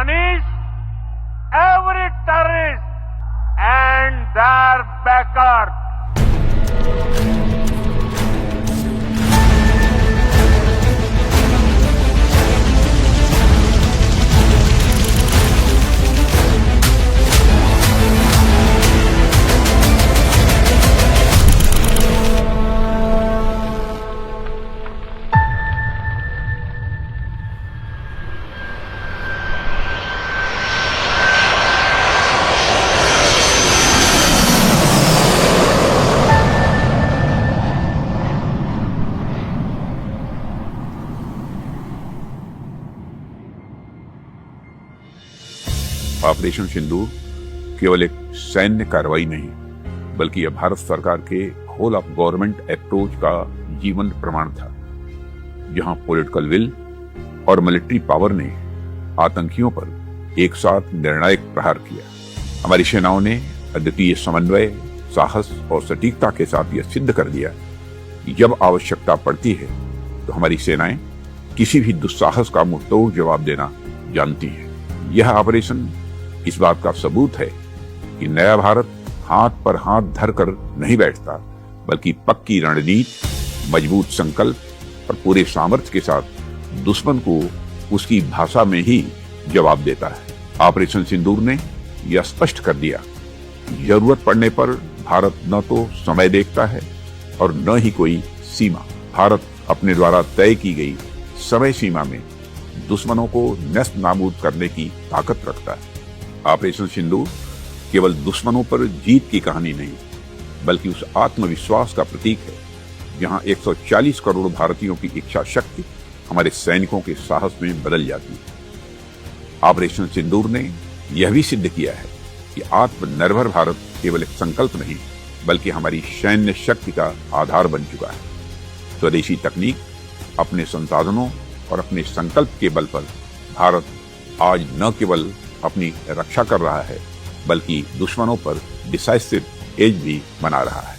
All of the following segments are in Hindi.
punish every terrorist and their backers. Operation Sindoor केवल एक सैन्य कार्रवाई नहीं, बल्कि यह भारत सरकार के होल ऑफ गवर्नमेंट अप्रोच का जीवन प्रमाण था, जहां पॉलिटिकल विल और मिलिट्री पावर ने आतंकियों पर एक साथ निर्णायक प्रहार किया। हमारी सेनाओं ने अद्वितीय समन्वय, साहस और सटीकता के साथ यह सिद्ध कर दिया कि जब आवश्यकता पड़ती है तो हमारी सेनाएं किसी भी दुस्साहस का मुंहतोड़ जवाब देना जानती हैं। यह ऑपरेशन इस बात का सबूत है कि नया भारत हाथ पर हाथ धरकर नहीं बैठता, बल्कि पक्की रणनीति, मजबूत संकल्प और पूरे सामर्थ्य के साथ दुश्मन को उसकी भाषा में ही जवाब देता है। ऑपरेशन सिंदूर ने यह स्पष्ट कर दिया, जरूरत पड़ने पर भारत न तो समय देखता है और न ही कोई सीमा। भारत अपने द्वारा तय की गई समय सीमा में दुश्मनों को नष्ट नाबूद करने की ताकत रखता है। ऑपरेशन सिंदूर केवल दुश्मनों पर जीत की कहानी नहीं, बल्कि उस आत्मविश्वास का प्रतीक है जहां 140 करोड़ भारतीयों की इच्छा शक्ति हमारे सैनिकों के साहस में बदल जाती है। ऑपरेशन सिंदूर ने यह भी सिद्ध किया है कि आत्मनिर्भर भारत केवल एक संकल्प नहीं, बल्कि हमारी सैन्य शक्ति का आधार बन चुका है। स्वदेशी तकनीक, अपने संसाधनों और अपने संकल्प के बल पर भारत आज न केवल अपनी रक्षा कर रहा है, बल्कि दुश्मनों पर डिसाइसिव एज भी बना रहा है।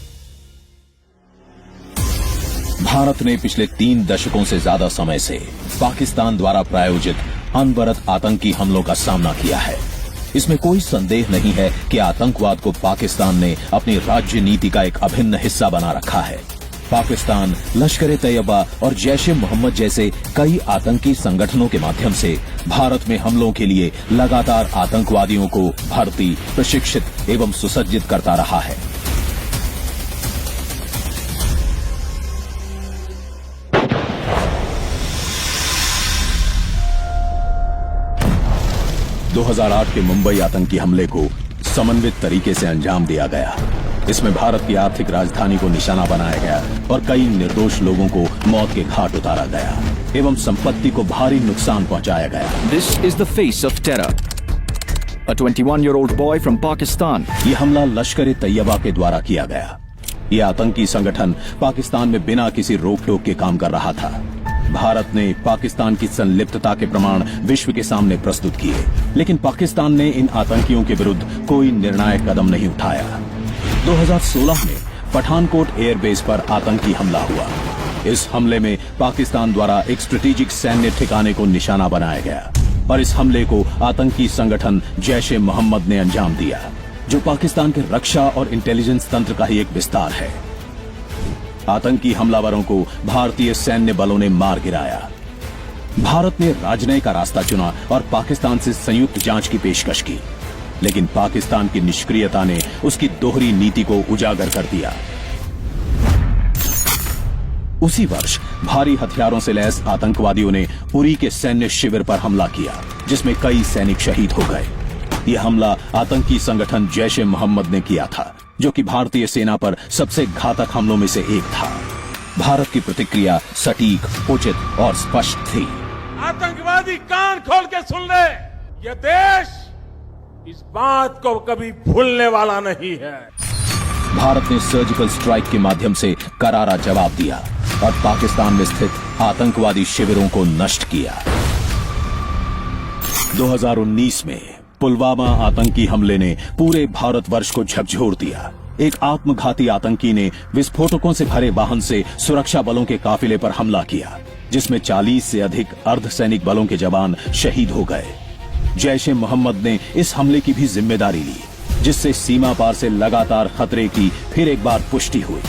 भारत ने पिछले 3 दशकों से ज्यादा समय से पाकिस्तान द्वारा प्रायोजित अनवरत आतंकी हमलों का सामना किया है। इसमें कोई संदेह नहीं है कि आतंकवाद को पाकिस्तान ने अपनी राज्य नीति का एक अभिन्न हिस्सा बना रखा है। पाकिस्तान लश्कर-ए-तैयबा और जैश-ए-मोहम्मद जैसे कई आतंकी संगठनों के माध्यम से भारत में हमलों के लिए लगातार आतंकवादियों को भर्ती, प्रशिक्षित एवं सुसज्जित करता रहा है। – 2008 के मुंबई आतंकी हमले को समन्वित तरीके से अंजाम दिया गया। इसमें भारत की आर्थिक राजधानी को निशाना बनाया गया और कई निर्दोष लोगों को मौत के घाट उतारा गया एवं संपत्ति को भारी नुकसान पहुंचाया गया। This is the face of terror. A 21-year-old boy from Pakistan. ये हमला लश्कर-ए-तैयबा के द्वारा किया गया। ये आतंकी संगठन पाकिस्तान में बिना किसी रोक टोक के काम कर रहा था। भारत ने पाकिस्तान की संलिप्तता के प्रमाण विश्व के सामने प्रस्तुत किए, लेकिन पाकिस्तान ने इन आतंकियों के विरुद्ध कोई निर्णायक कदम नहीं उठाया। 2016 में पठानकोट एयरबेस पर आतंकी हमला हुआ। इस हमले में पाकिस्तान द्वारा एक स्ट्रेटेजिक सैन्य ठिकाने को निशाना बनाया गया और इस हमले को आतंकी संगठन जैश-ए-मोहम्मद ने अंजाम दिया, जो पाकिस्तान के रक्षा और इंटेलिजेंस तंत्र का ही एक विस्तार है। आतंकी हमलावरों को भारतीय सैन्य बलों ने मार गिराया। भारत ने राजनय का रास्ता चुना और पाकिस्तान से संयुक्त जांच की पेशकश की, लेकिन पाकिस्तान की निष्क्रियता ने उसकी दोहरी नीति को उजागर कर दिया। उसी वर्ष भारी हथियारों से लैस आतंकवादियों ने उरी के सैन्य शिविर पर हमला किया, जिसमें कई सैनिक शहीद हो गए। यह हमला आतंकी संगठन जैश-ए-मोहम्मद ने किया था, जो कि भारतीय सेना पर सबसे घातक हमलों में से एक था। भारत की प्रतिक्रिया सटीक, उचित और स्पष्ट थी। आतंकवादी कान खोल के सुन ले, यह देश इस बात को कभी भूलने वाला नहीं है। भारत ने सर्जिकल स्ट्राइक के माध्यम से करारा जवाब दिया और पाकिस्तान में स्थित आतंकवादी शिविरों को नष्ट किया। 2019 में पुलवामा आतंकी हमले ने पूरे भारतवर्ष को झकझोर दिया। एक आत्मघाती आतंकी ने विस्फोटकों से भरे वाहन से सुरक्षा बलों के काफिले पर हमला किया, जिसमें 40 से अधिक अर्धसैनिक बलों के जवान शहीद हो गए। जैश ए मोहम्मद ने इस हमले की भी जिम्मेदारी ली, जिससे सीमा पार से लगातार खतरे की फिर एक बार पुष्टि हुई।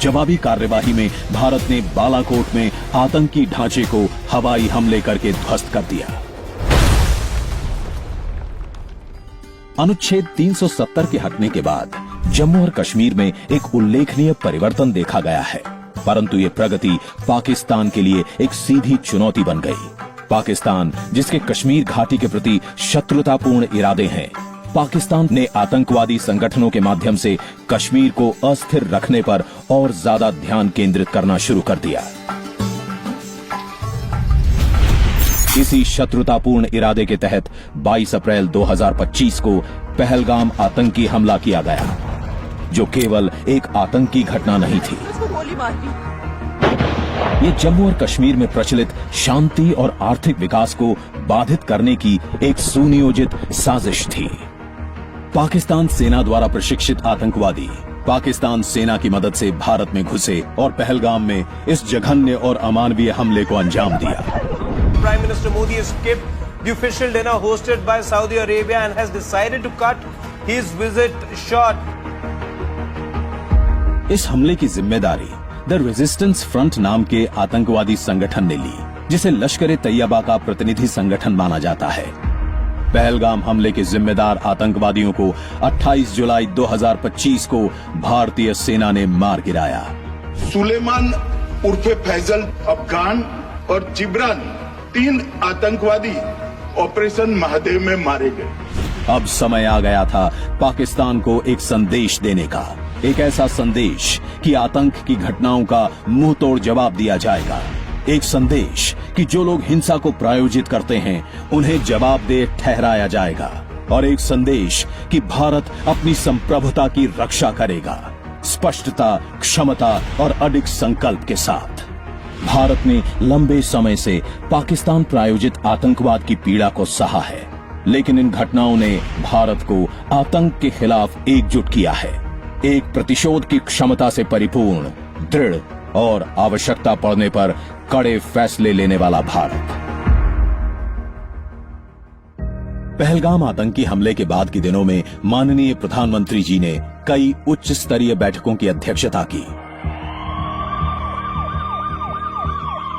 जवाबी कार्यवाही में भारत ने बालाकोट में आतंकी ढांचे को हवाई हमले करके ध्वस्त कर दिया। अनुच्छेद 370 के हटने के बाद जम्मू और कश्मीर में एक उल्लेखनीय परिवर्तन देखा गया है, परंतु ये प्रगति पाकिस्तान के लिए एक सीधी चुनौती बन गई। पाकिस्तान, जिसके कश्मीर घाटी के प्रति शत्रुतापूर्ण इरादे हैं, पाकिस्तान ने आतंकवादी संगठनों के माध्यम से कश्मीर को अस्थिर रखने पर और ज्यादा ध्यान केंद्रित करना शुरू कर दिया। इसी शत्रुतापूर्ण इरादे के तहत 22 अप्रैल 2025 को पहलगाम आतंकी हमला किया गया, जो केवल एक आतंकी घटना नहीं थी। ये जम्मू और कश्मीर में प्रचलित शांति और आर्थिक विकास को बाधित करने की एक सुनियोजित साजिश थी। पाकिस्तान सेना द्वारा प्रशिक्षित आतंकवादी पाकिस्तान सेना की मदद से भारत में घुसे और पहलगाम में इस जघन्य और अमानवीय हमले को अंजाम दिया। Prime Minister Modi has skipped the official dinner hosted by Saudi Arabia and has decided to cut his visit short. इस हमले की जिम्मेदारी द रेजिस्टेंस फ्रंट नाम के आतंकवादी संगठन ने ली, जिसे लश्कर ए तैयबा का प्रतिनिधि संगठन माना जाता है। पहलगाम हमले के जिम्मेदार आतंकवादियों को 28 जुलाई 2025 को भारतीय सेना ने मार गिराया। सुलेमान उर्फे फैजल अफगान और जिब्रान 3 आतंकवादी ऑपरेशन महादेव में मारे गए। अब समय आ गया था पाकिस्तान को एक संदेश देने का, एक ऐसा संदेश कि आतंक की घटनाओं का मुंह तोड़ जवाब दिया जाएगा। एक संदेश कि जो लोग हिंसा को प्रायोजित करते हैं उन्हें जवाबदेह ठहराया जाएगा, और एक संदेश कि भारत अपनी संप्रभुता की रक्षा करेगा, स्पष्टता, क्षमता और अडिग संकल्प के साथ। भारत ने लंबे समय से पाकिस्तान प्रायोजित आतंकवाद की पीड़ा को सहा है, लेकिन इन घटनाओं ने भारत को आतंक के खिलाफ एकजुट किया है। एक प्रतिशोध की क्षमता से परिपूर्ण, दृढ़ और आवश्यकता पड़ने पर कड़े फैसले लेने वाला भारत। पहलगाम आतंकी हमले के बाद के दिनों में माननीय प्रधानमंत्री जी ने कई उच्च स्तरीय बैठकों की अध्यक्षता की,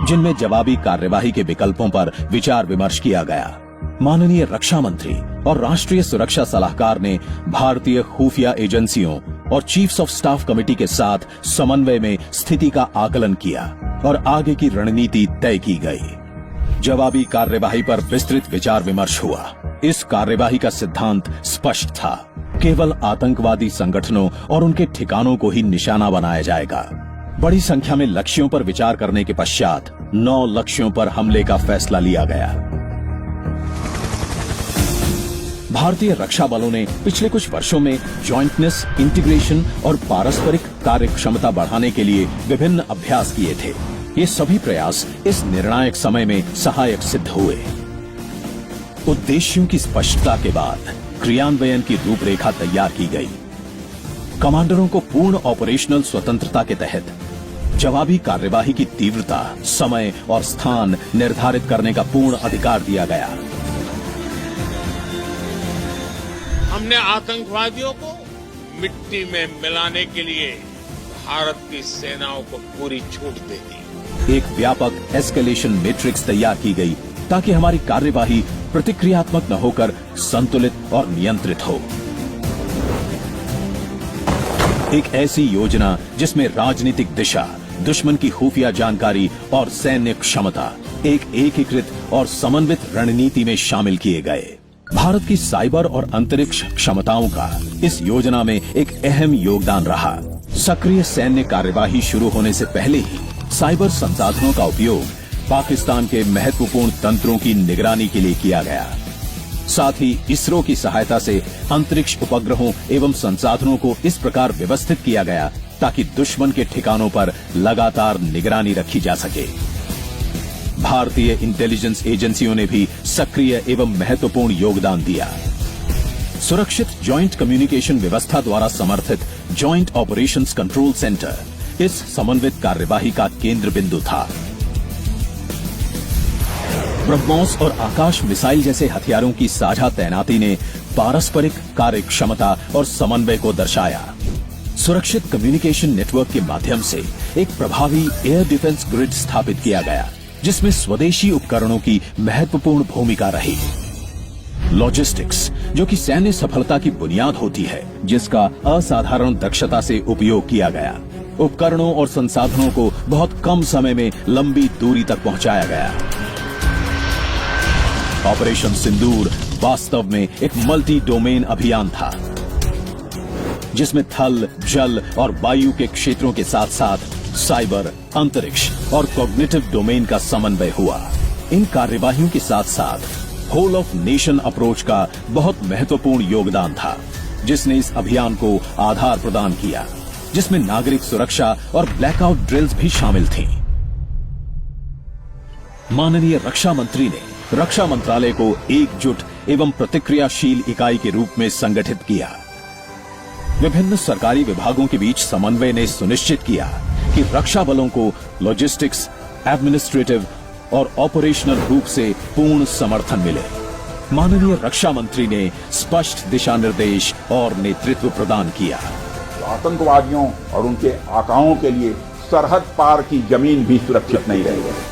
जिनमें जवाबी कार्यवाही के विकल्पों पर विचार विमर्श किया गया। माननीय रक्षा मंत्री और राष्ट्रीय सुरक्षा सलाहकार ने भारतीय खुफिया एजेंसियों और चीफ्स ऑफ स्टाफ कमेटी के साथ समन्वय में स्थिति का आकलन किया और आगे की रणनीति तय की गई। जवाबी कार्यवाही पर विस्तृत विचार विमर्श हुआ। इस कार्यवाही का सिद्धांत स्पष्ट था, केवल आतंकवादी संगठनों और उनके ठिकानों को ही निशाना बनाया जाएगा। बड़ी संख्या में लक्ष्यों पर विचार करने के पश्चात 9 लक्ष्यों पर हमले का फैसला लिया गया। भारतीय रक्षा बलों ने पिछले कुछ वर्षों में जॉइंटनेस, इंटीग्रेशन और पारस्परिक कार्य क्षमता बढ़ाने के लिए विभिन्न अभ्यास किए थे। ये सभी प्रयास इस निर्णायक समय में सहायक सिद्ध हुए। उद्देश्यों की स्पष्टता के बाद क्रियान्वयन की रूपरेखा तैयार की गई। कमांडरों को पूर्ण ऑपरेशनल स्वतंत्रता के तहत जवाबी कार्यवाही की तीव्रता, समय और स्थान निर्धारित करने का पूर्ण अधिकार दिया गया। हमने आतंकवादियों को मिट्टी में मिलाने के लिए भारत की सेनाओं को पूरी छूट दे दी। एक व्यापक एस्केलेशन मैट्रिक्स तैयार की गई ताकि हमारी कार्यवाही प्रतिक्रियात्मक न होकर संतुलित और नियंत्रित हो। एक ऐसी योजना जिसमें राजनीतिक दिशा, दुश्मन की खुफिया जानकारी और सैन्य क्षमता एक एकीकृत और समन्वित रणनीति में शामिल किए गए। भारत की साइबर और अंतरिक्ष क्षमताओं का इस योजना में एक अहम योगदान रहा। सक्रिय सैन्य कार्यवाही शुरू होने से पहले ही साइबर संसाधनों का उपयोग पाकिस्तान के महत्वपूर्ण तंत्रों की निगरानी के लिए किया गया। साथ ही इसरो की सहायता से अंतरिक्ष उपग्रहों एवं संसाधनों को इस प्रकार व्यवस्थित किया गया ताकि दुश्मन के ठिकानों पर लगातार निगरानी रखी जा सके। भारतीय इंटेलिजेंस एजेंसियों ने भी सक्रिय एवं महत्वपूर्ण योगदान दिया। सुरक्षित जॉइंट कम्युनिकेशन व्यवस्था द्वारा समर्थित जॉइंट ऑपरेशंस कंट्रोल सेंटर इस समन्वित कार्यवाही का केंद्र बिंदु था। ब्रह्मोस और आकाश मिसाइल जैसे हथियारों की साझा तैनाती ने पारस्परिक कार्य क्षमता और समन्वय को दर्शाया। सुरक्षित कम्युनिकेशन नेटवर्क के माध्यम से एक प्रभावी एयर डिफेंस ग्रिड स्थापित किया गया, जिसमें स्वदेशी उपकरणों की महत्वपूर्ण भूमिका रही। लॉजिस्टिक्स, जो कि सैन्य सफलता की बुनियाद होती है, जिसका असाधारण दक्षता से उपयोग किया गया। उपकरणों और संसाधनों को बहुत कम समय में लंबी दूरी तक पहुंचाया गया। ऑपरेशन सिंदूर वास्तव में एक मल्टी डोमेन अभियान था, जिसमें थल, जल और वायु के क्षेत्रों के साथ साथ साइबर, अंतरिक्ष और कॉग्निटिव डोमेन का समन्वय हुआ। इन कार्यवाहियों के साथ साथ होल ऑफ नेशन अप्रोच का बहुत महत्वपूर्ण योगदान था, जिसने इस अभियान को आधार प्रदान किया, जिसमें नागरिक सुरक्षा और ब्लैकआउट ड्रिल्स भी शामिल थीं। माननीय रक्षा मंत्री ने रक्षा मंत्रालय को एकजुट एवं प्रतिक्रियाशील इकाई के रूप में संगठित किया। विभिन्न सरकारी विभागों के बीच समन्वय ने सुनिश्चित किया कि रक्षा बलों को लॉजिस्टिक्स, एडमिनिस्ट्रेटिव और ऑपरेशनल रूप से पूर्ण समर्थन मिले। माननीय रक्षा मंत्री ने स्पष्ट दिशा निर्देश और नेतृत्व प्रदान किया। आतंकवादियों और उनके आकाओं के लिए सरहद पार की जमीन भी सुरक्षित नहीं रहेगी।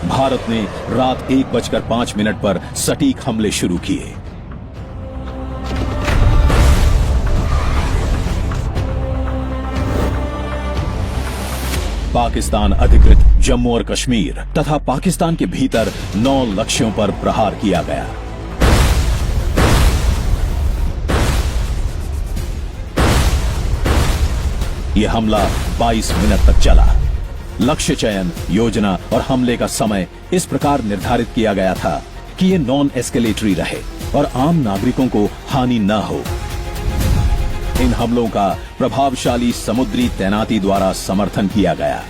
भारत ने रात 1:05 पर सटीक हमले शुरू किए। पाकिस्तान अधिकृत जम्मू और कश्मीर तथा पाकिस्तान के भीतर 9 लक्ष्यों पर प्रहार किया गया। यह हमला 22 मिनट तक चला। लक्ष्य चयन, योजना और हमले का समय इस प्रकार निर्धारित किया गया था कि ये नॉन एस्केलेटरी रहे और आम नागरिकों को हानि न हो। इन हमलों का प्रभावशाली समुद्री तैनाती द्वारा समर्थन किया गया।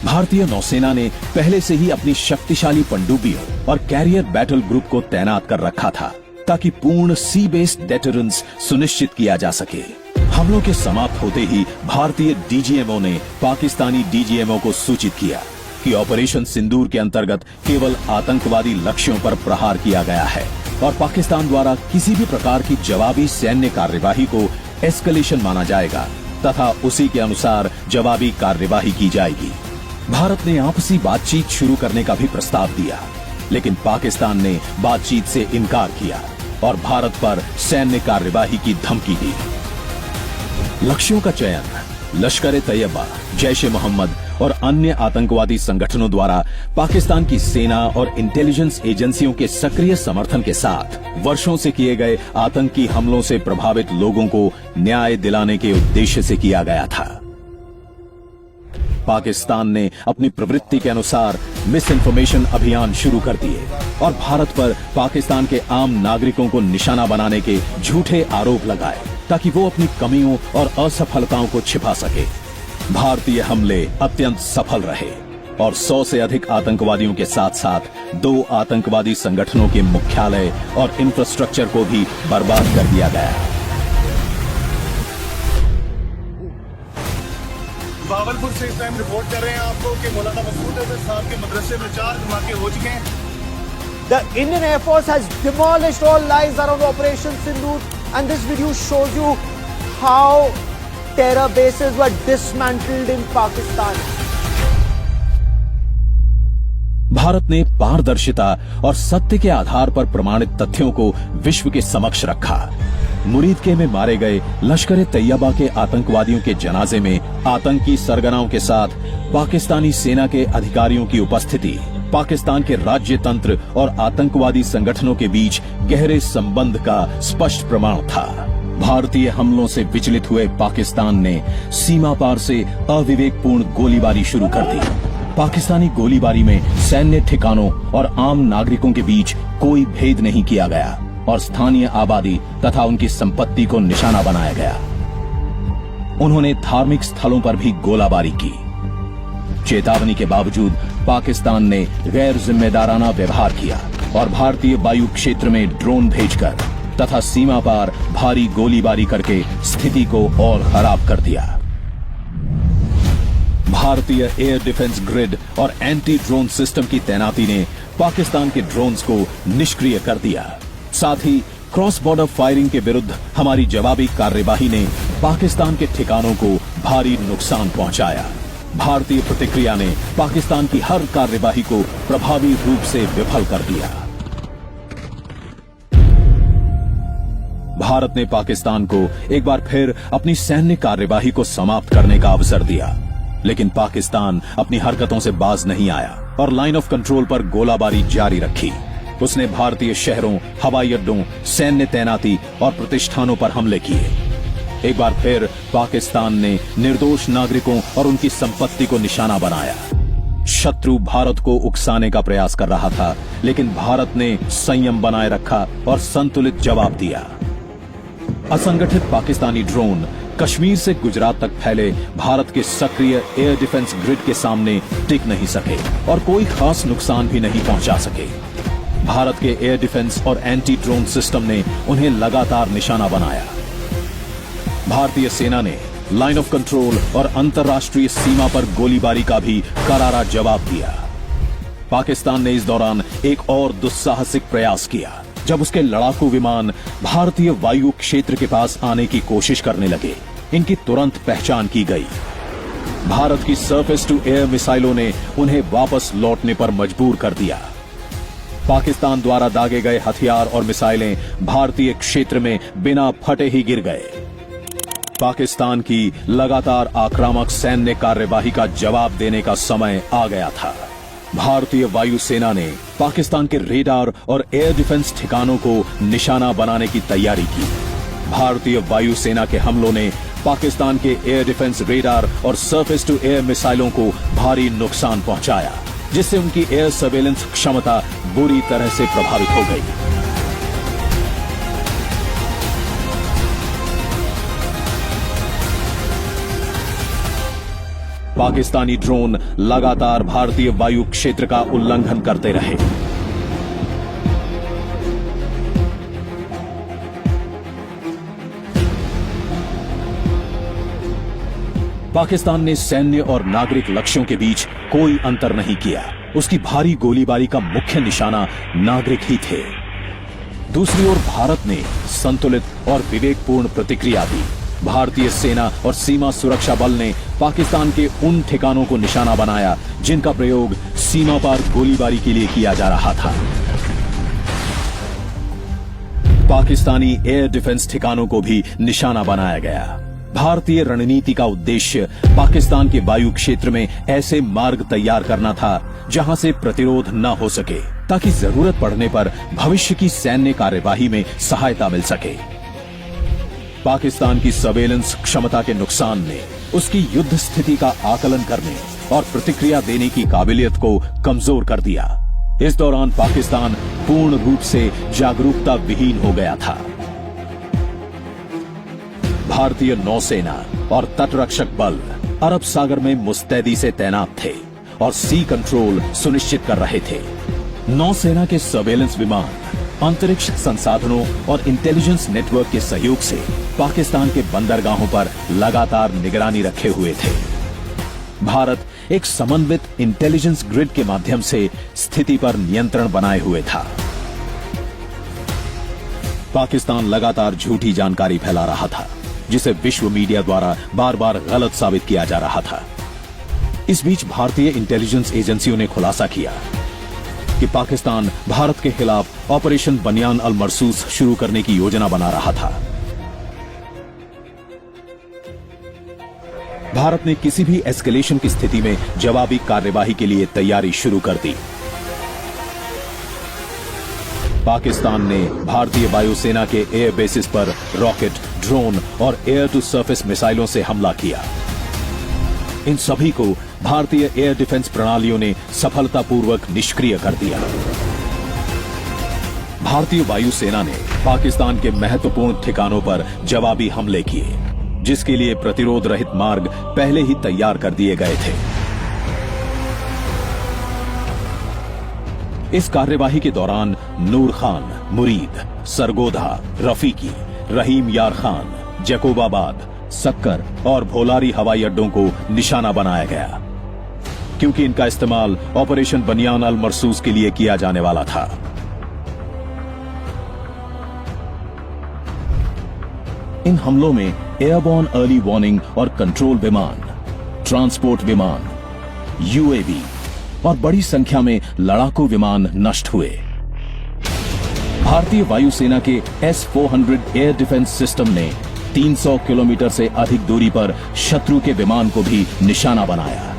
भारतीय नौसेना ने पहले से ही अपनी शक्तिशाली पनडुब्बियों और कैरियर बैटल ग्रुप को तैनात कर रखा था, ताकि पूर्ण सी बेस्ड डेटरेंस सुनिश्चित किया जा सके। हमलों के समाप्त होते ही भारतीय डीजीएमओ ने पाकिस्तानी डीजीएमओ को सूचित किया कि ऑपरेशन सिंदूर के अंतर्गत केवल आतंकवादी लक्ष्यों पर प्रहार किया गया है और पाकिस्तान द्वारा किसी भी प्रकार की जवाबी सैन्य कार्यवाही को एस्केलेशन माना जाएगा तथा उसी के अनुसार जवाबी कार्यवाही की जाएगी। भारत ने आपसी बातचीत शुरू करने का भी प्रस्ताव दिया, लेकिन पाकिस्तान ने बातचीत से इनकार किया और भारत पर सैन्य कार्यवाही की धमकी दी। लक्ष्यों का चयन लश्कर-ए-तैयबा, जैश-ए-मोहम्मद और अन्य आतंकवादी संगठनों द्वारा पाकिस्तान की सेना और इंटेलिजेंस एजेंसियों के सक्रिय समर्थन के साथ वर्षों से किए गए आतंकी हमलों से प्रभावित लोगों को न्याय दिलाने के उद्देश्य से किया गया था। पाकिस्तान ने अपनी प्रवृत्ति के अनुसार मिस इन्फॉर्मेशन अभियान शुरू कर दिए और भारत पर पाकिस्तान के आम नागरिकों को निशाना बनाने के झूठे आरोप लगाए, ताकि वो अपनी कमियों और असफलताओं को छिपा सके। भारतीय हमले अत्यंत सफल रहे और 100 से अधिक आतंकवादियों के साथ साथ 2 आतंकवादी संगठनों के मुख्यालय और इंफ्रास्ट्रक्चर को भी बर्बाद कर दिया गया। भावलपुर से इस टाइम रिपोर्ट कर रहे हैं आपको कि मौलाना मसूद अजहर साहब के मदरसे में 4 धमाके हो चुके हैं। The Indian Air Force has demolished all lies around Operation Sindoor, and this video shows you how terror bases were dismantled in Pakistan. Bharat ने पारदर्शिता और सत्य के आधार पर प्रमाणित तथ्यों को विश्व के समक्ष रखा। मुरीदके में मारे गए लश्कर-ए-तैयबा के आतंकवादियों के जनाजे में आतंकी सरगनाओं के साथ पाकिस्तानी सेना के अधिकारियों की उपस्थिति पाकिस्तान के राज्य तंत्र और आतंकवादी संगठनों के बीच गहरे संबंध का स्पष्ट प्रमाण था। भारतीय हमलों से विचलित हुए पाकिस्तान ने सीमा पार से अविवेकपूर्ण गोलीबारी शुरू कर दी। पाकिस्तानी गोलीबारी में सैन्य ठिकानों और आम नागरिकों के बीच कोई भेद नहीं किया गया और स्थानीय आबादी तथा उनकी संपत्ति को निशाना बनाया गया। उन्होंने धार्मिक स्थलों पर भी गोलाबारी की। चेतावनी के बावजूद पाकिस्तान ने गैर जिम्मेदाराना व्यवहार किया और भारतीय वायु क्षेत्र में ड्रोन भेजकर तथा सीमा पार भारी गोलीबारी करके स्थिति को और खराब कर दिया। भारतीय एयर डिफेंस ग्रिड और एंटी ड्रोन सिस्टम की तैनाती ने पाकिस्तान के ड्रोन्स को निष्क्रिय कर दिया। साथ ही क्रॉस बॉर्डर फायरिंग के विरुद्ध हमारी जवाबी कार्यवाही ने पाकिस्तान के ठिकानों को भारी नुकसान पहुंचाया। भारतीय प्रतिक्रिया ने पाकिस्तान की हर कार्यवाही को प्रभावी रूप से विफल कर दिया। भारत ने पाकिस्तान को एक बार फिर अपनी सैन्य कार्यवाही को समाप्त करने का अवसर दिया, लेकिन पाकिस्तान अपनी हरकतों से बाज नहीं आया और लाइन ऑफ कंट्रोल पर गोलाबारी जारी रखी। उसने भारतीय शहरों, हवाई अड्डों, सैन्य तैनाती और प्रतिष्ठानों पर हमले किए। एक बार फिर पाकिस्तान ने निर्दोष नागरिकों और उनकी संपत्ति को निशाना बनाया। शत्रु भारत को उकसाने का प्रयास कर रहा था, लेकिन भारत ने संयम बनाए रखा और संतुलित जवाब दिया। असंगठित पाकिस्तानी ड्रोन कश्मीर से गुजरात तक फैले भारत के सक्रिय एयर डिफेंस ग्रिड के सामने टिक नहीं सके और कोई खास नुकसान भी नहीं पहुंचा सके। भारत के एयर डिफेंस और एंटी ड्रोन सिस्टम ने उन्हें लगातार निशाना बनाया। भारतीय सेना ने लाइन ऑफ कंट्रोल और अंतर्राष्ट्रीय सीमा पर गोलीबारी का भी करारा जवाब दिया। पाकिस्तान ने इस दौरान एक और दुस्साहसिक प्रयास किया जब उसके लड़ाकू विमान भारतीय वायु क्षेत्र के पास आने की कोशिश करने लगे। इनकी तुरंत पहचान की गई। भारत की सरफेस टू एयर मिसाइलों ने उन्हें वापस लौटने पर मजबूर कर दिया। पाकिस्तान द्वारा दागे गए हथियार और मिसाइलें भारतीय क्षेत्र में बिना फटे ही गिर गए। पाकिस्तान की लगातार आक्रामक सैन्य कार्यवाही का जवाब देने का समय आ गया था। भारतीय वायुसेना ने पाकिस्तान के रेडार और एयर डिफेंस ठिकानों को निशाना बनाने की तैयारी की। भारतीय वायुसेना के हमलों ने पाकिस्तान के एयर डिफेंस रेडार और सरफेस टू एयर मिसाइलों को भारी नुकसान पहुंचाया, जिससे उनकी एयर सर्वेलेंस क्षमता बुरी तरह से प्रभावित हो गई। पाकिस्तानी ड्रोन लगातार भारतीय वायु क्षेत्र का उल्लंघन करते रहे। पाकिस्तान ने सैन्य और नागरिक लक्ष्यों के बीच कोई अंतर नहीं किया। उसकी भारी गोलीबारी का मुख्य निशाना नागरिक ही थे। दूसरी ओर भारत ने संतुलित और विवेकपूर्ण प्रतिक्रिया दी। भारतीय सेना और सीमा सुरक्षा बल ने पाकिस्तान के उन ठिकानों को निशाना बनाया जिनका प्रयोग सीमा पार गोलीबारी के लिए किया जा रहा था। पाकिस्तानी एयर डिफेंस ठिकानों को भी निशाना बनाया गया। भारतीय रणनीति का उद्देश्य पाकिस्तान के वायु क्षेत्र में ऐसे मार्ग तैयार करना था जहां से प्रतिरोध न हो सके, ताकि जरूरत पड़ने पर भविष्य की सैन्य कार्यवाही में सहायता मिल सके। पाकिस्तान की सर्वेलेंस क्षमता के नुकसान ने उसकी युद्ध स्थिति का आकलन करने और प्रतिक्रिया देने की काबिलियत को कमजोर कर दिया। इस दौरान पाकिस्तान पूर्ण रूप से जागरूकता विहीन हो गया था। भारतीय नौसेना और तटरक्षक बल अरब सागर में मुस्तैदी से तैनात थे और सी कंट्रोल सुनिश्चित कर रहे थे। नौसेना के सर्वेलेंस विमान अंतरिक्ष संसाधनों और इंटेलिजेंस नेटवर्क के सहयोग से पाकिस्तान के बंदरगाहों पर लगातार निगरानी रखे हुए थे। भारत एक समन्वित इंटेलिजेंस ग्रिड के माध्यम से स्थिति पर नियंत्रण बनाए हुए था। पाकिस्तान लगातार झूठी जानकारी फैला रहा था, जिसे विश्व मीडिया द्वारा बार बार गलत साबित किया जा रहा था। इस बीच भारतीय इंटेलिजेंस एजेंसियों ने खुलासा किया कि पाकिस्तान भारत के खिलाफ ऑपरेशन बनियान अल मरसूस शुरू करने की योजना बना रहा था। भारत ने किसी भी एस्केलेशन की स्थिति में जवाबी कार्यवाही के लिए तैयारी शुरू कर दी। पाकिस्तान ने भारतीय वायुसेना के एयर बेसिस पर रॉकेट, ड्रोन और एयर टू सरफेस मिसाइलों से हमला किया। इन सभी को भारतीय एयर डिफेंस प्रणालियों ने सफलतापूर्वक निष्क्रिय कर दिया। भारतीय वायुसेना ने पाकिस्तान के महत्वपूर्ण ठिकानों पर जवाबी हमले किए, जिसके लिए प्रतिरोध रहित मार्ग पहले ही तैयार कर दिए गए थे। इस कार्यवाही के दौरान नूर खान, मुरीद, सरगोधा, रफीकी, रहीम यार खान, जकोबाबाद, सक्कर और भोलारी हवाई अड्डों को निशाना बनाया गया, क्योंकि इनका इस्तेमाल ऑपरेशन बनियान अल मरसूस के लिए किया जाने वाला था। इन हमलों में एयरबॉर्न अर्ली वार्निंग और कंट्रोल विमान, ट्रांसपोर्ट विमान, यूएवी और बड़ी संख्या में लड़ाकू विमान नष्ट हुए। भारतीय वायुसेना के S-400 एयर डिफेंस सिस्टम ने 300 किलोमीटर से अधिक दूरी पर शत्रु के विमान को भी निशाना बनाया।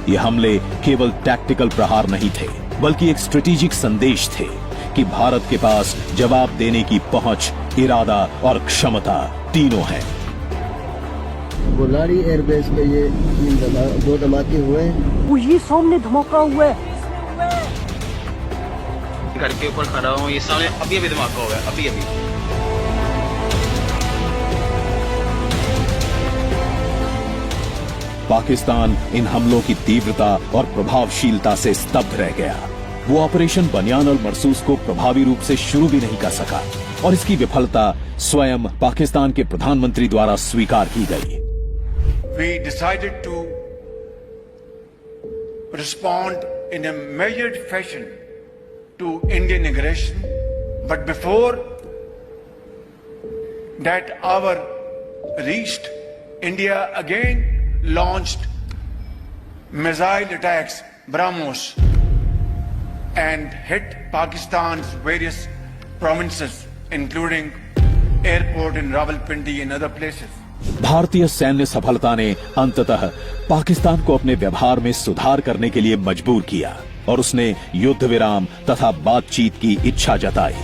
ये हमले केवल टैक्टिकल प्रहार नहीं थे, बल्कि एक स्ट्रेटेजिक संदेश थे कि भारत के पास जवाब देने की पहुंच, इरादा और क्षमता तीनों है। बोलारी एयरबेस पे ये 2 धमाके हुए हैं। वो ये सामने धमाका हुआ है। घर के ऊपर खड़ा हूँ, ये सामने अभी धमाका हुआ है, अभी। पाकिस्तान इन हमलों की तीव्रता और प्रभावशीलता से स्तब्ध रह गया। वो ऑपरेशन बनियान अल मरसूस को प्रभावी रूप से शुरू भी नहीं कर सका और इसकी विफलता स्वयं पाकिस्तान के प्रधानमंत्री द्वारा स्वीकार की गई। We decided to respond in a measured fashion to Indian aggression, but before that hour reached, India again launched missile attacks, BrahMos, and hit Pakistan's various provinces, including airport in Rawalpindi and other places. भारतीय सैन्य सफलता ने अंततः पाकिस्तान को अपने व्यवहार में सुधार करने के लिए मजबूर किया और उसने युद्ध विराम तथा बातचीत की इच्छा जताई।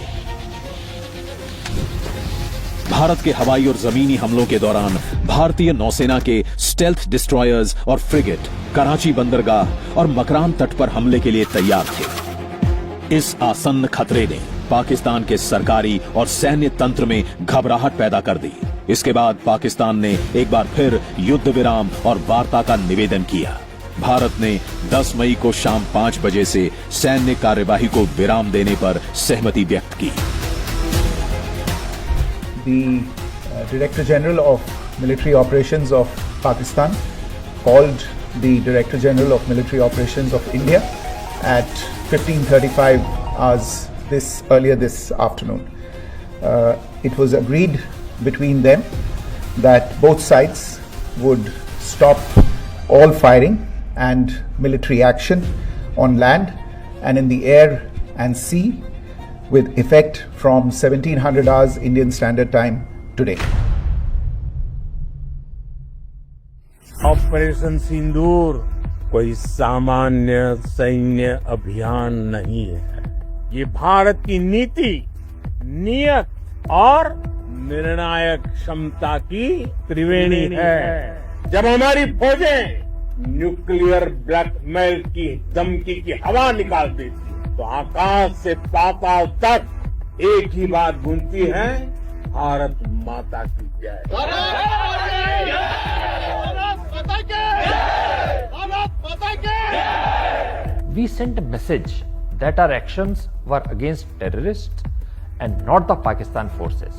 भारत के हवाई और जमीनी हमलों के दौरान भारतीय नौसेना के स्टेल्थ डिस्ट्रॉयर्स और फ्रिगेट कराची बंदरगाह और मकरान तट पर हमले के लिए तैयार थे। इस आसन्न खतरे ने पाकिस्तान के सरकारी और सैन्य तंत्र में घबराहट पैदा कर दी। इसके बाद पाकिस्तान ने एक बार फिर युद्ध विराम और वार्ता का निवेदन किया। भारत ने 10 मई को शाम 5 बजे से सैन्य कार्यवाही को विराम देने पर सहमति व्यक्त की। The Director General of Military Operations of Pakistan called the Director General of Military Operations of India at 15:35 hours earlier this afternoon. It was agreed between them that both sides would stop all firing and military action on land and in the air and sea with effect from 1700 hours Indian Standard Time today. Operation Sindoor कोई सामान्य सैन्य अभियान नहीं है। ये भारत की नीति, नियत और निर्णायक क्षमता की त्रिवेणी है। जब हमारी फौजें न्यूक्लियर ब्लैकमेल की धमकी की हवा निकाल देती तो आकाश से पाताल तक एक ही बात गूंजती है, भारत माता की जय। We sent a message that our actions were against terrorists and not the Pakistan forces.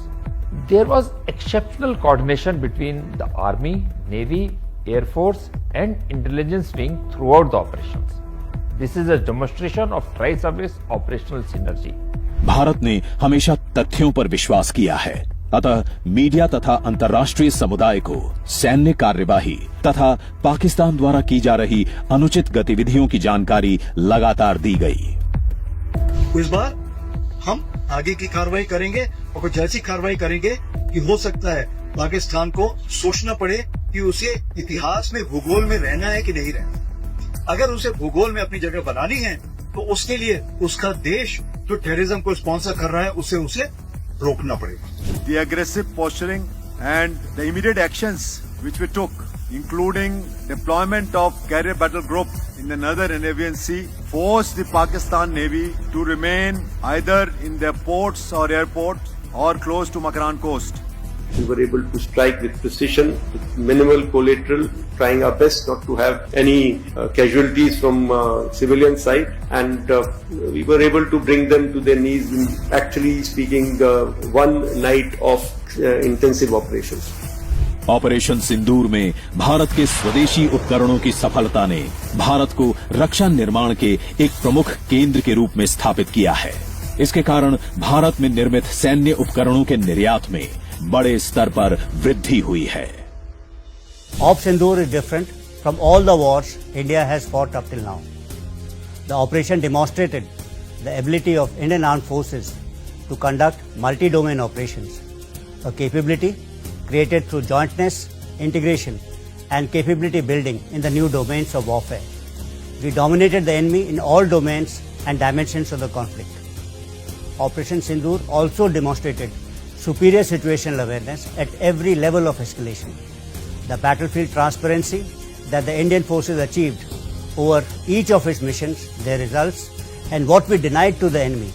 There was exceptional coordination between the Army, Navy, Air Force and intelligence wing throughout the operations. This is a demonstration of tri-service operational synergy. Bharat ने हमेशा तथ्यों पर विश्वास किया है, अतः मीडिया तथा अंतर्राष्ट्रीय समुदाय को सैन्य कार्यवाही तथा पाकिस्तान द्वारा की जा रही अनुचित गतिविधियों की जानकारी लगातार दी गई। इस बार हम आगे की कार्रवाई करेंगे और कुछ ऐसी कार्रवाई करेंगे कि हो सकता है पाकिस्तान को सोचना पड़े कि उसे इतिहास में, भूगोल में रहना है कि नहीं रहना। अगर उसे भूगोल में अपनी जगह बनानी है तो उसके लिए उसका देश जो टेररिज्म को स्पॉन्सर कर रहा है उसे रोकना पड़ेगा। The aggressive posturing and the immediate actions which we took, including deployment of carrier battle group in the northern Arabian Sea, forced the Pakistan Navy to remain either in their ports or airports or close to Makran coast. We were able to strike with precision, with minimal collateral, trying our best not to have any casualties from civilian side, and we were able to bring them to their knees in, actually speaking, one night of intensive operations. Operation Sindoor में भारत के स्वदेशी उपकरणों की सफलता ने भारत को रक्षा निर्माण के एक प्रमुख केंद्र के रूप में स्थापित किया है। इसके कारण भारत में निर्मित सैन्य उपकरणों के निर्यात में बड़े स्तर पर वृद्धि हुई है। Op Sindoor is different from all the wars India has fought up till now. The operation demonstrated the ability of Indian Armed Forces to conduct multi-domain operations, a capability created through jointness, integration, and capability building in the new domains of warfare. We dominated the enemy in all domains and dimensions of the conflict. Operation Sindoor also demonstrated superior situational awareness at every level of escalation. The battlefield transparency that the Indian forces achieved over each of its missions, their results, and what we denied to the enemy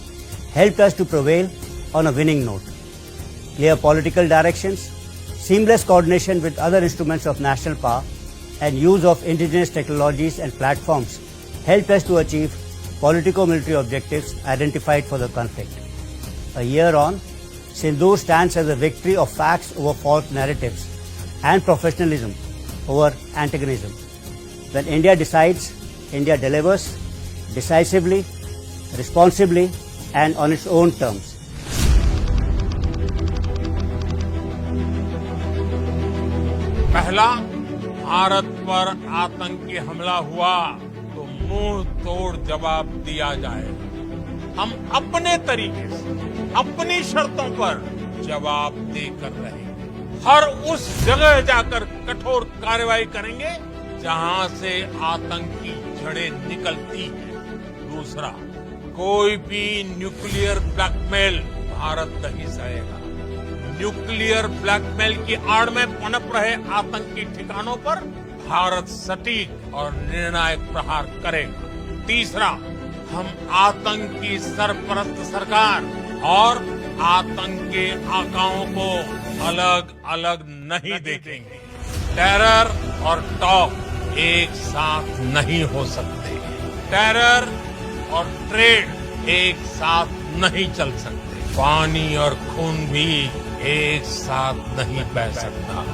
helped us to prevail on a winning note. Clear political directions, seamless coordination with other instruments of national power, and use of indigenous technologies and platforms helped us to achieve politico-military objectives identified for the conflict. A year on, Sindoor stands as a victory of facts over false narratives and professionalism over antagonism. When India decides, India delivers decisively, responsibly, and on its own terms. पहला भारत पर आतंकी हमला हुआ तो मुंह तोड़ जवाब दिया जाए। हम अपने तरीके से, अपनी शर्तों पर जवाब देकर रहेंगे। हर उस जगह जाकर कठोर कार्रवाई करेंगे जहां से आतंकी जड़ें निकलती हैं। दूसरा, कोई भी न्यूक्लियर ब्लैकमेल भारत नहीं सहेगा। न्यूक्लियर ब्लैकमेल की आड़ में पनप रहे आतंकी ठिकानों पर भारत सटीक और निर्णायक प्रहार करेगा। तीसरा, हम आतंकी सरपरस्त सरकार और आतंकी आकाओं को अलग अलग नहीं देखेंगे। टेरर और टॉक एक साथ नहीं हो सकते। टेरर और ट्रेड एक साथ नहीं चल सकते। पानी और खून भी एक साथ नहीं बह सकता।